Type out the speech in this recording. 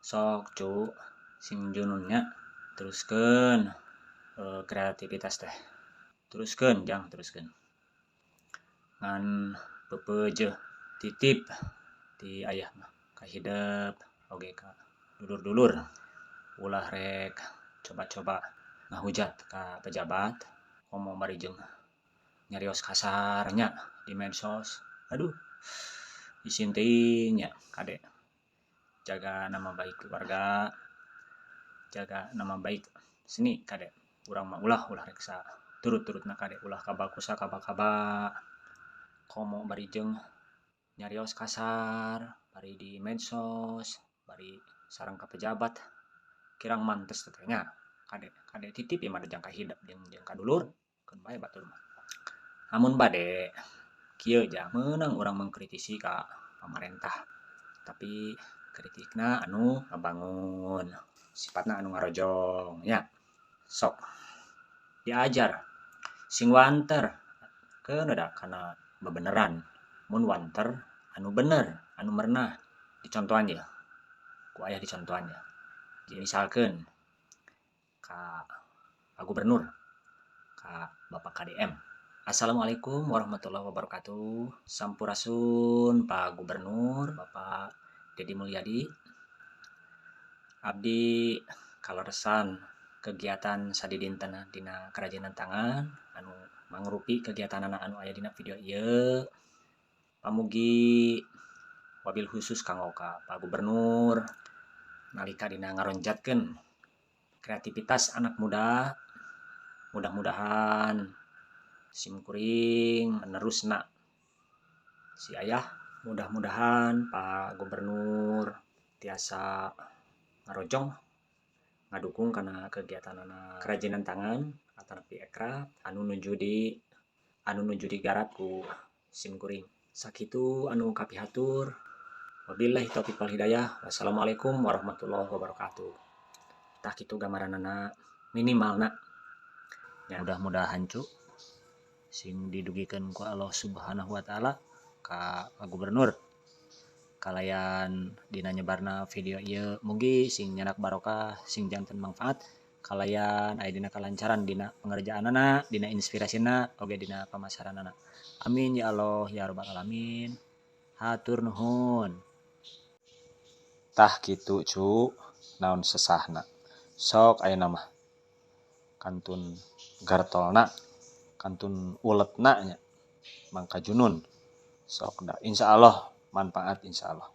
Sok cu sing jununnya teruskeun kreativitas teh. Teruskeun ngan beupeujeuh titip ti ayah mah ka hideep oge ka dulur-dulur ulah rek coba-coba ngahujat ka pejabat ngomong barijeng nyarios kasarnya di medsos. Aduh isin teuing nya kade. Jaga nama baik keluarga, jaga nama baik seni kade. Urang mah ulah reksa turut-turutna kade ulah kaba komo barijeng nyarios kasar bari di medsos bari sareng ka pejabat kirang mantes teh nya kade titip ieu mah jang ka hideep jeung ka dulur keun bae batur mah. Amun bade kieu ja meunang urang mengkritisi ka pamarentah tapi kritikna anu ngabangun sifatna anu ngarojong nya. Sok diajar sing wanter keun da kana bebeneran mun wanter anu bener anu merenah dicontohan ieu ku aya dicontohan ya. Jadi misalkeun ka Pak Gubernur ka Bapak KDM. Assalamualaikum warahmatullahi wabarakatuh. Sampurasun Pak Gubernur Bapak Deddy Mulyadi. Abdi kaleresan kegiatan sadidintena dina kerajinan tangan anu mangrupi kegiatanana anu aya dina video ieu. Pamugi wabil khusus kanggo ka Pak Gubernur nalika dina ngaronjatkeun kreativitas anak muda, mudah-mudahan simkuring menerusna si ayah, mudah-mudahan Pak Gubernur tiasa ngarojong ngadukung kana kegiatanana kerajinan tangan atanapi ekraf anu nuju di garap ku simkuring. Sakitu anu kapihatur. Wabillahi taufiq wal hidayah. Wassalamualaikum warahmatullahi wabarakatuh. Tah kitu gambaranana minimalna. Ya, mudah-mudahan cu sing didugikeun ku Allah Subhanahu wa taala ka Pak Gubernur kalayan dina nyebarna video ieu mugi sing nyanak barokah sing janten manfaat kalayan aya dina kalancaran dina pengerjaanana dina inspirasina oge dina pamasaranana. Amin ya Allah ya rabbal alamin. Hatur nuhun. Tah kitu cu naon sesahna. Sok ayeuna mah kantun gartolna kantun uletna nya mangka junun sok da insyaallah manfaat insyaallah.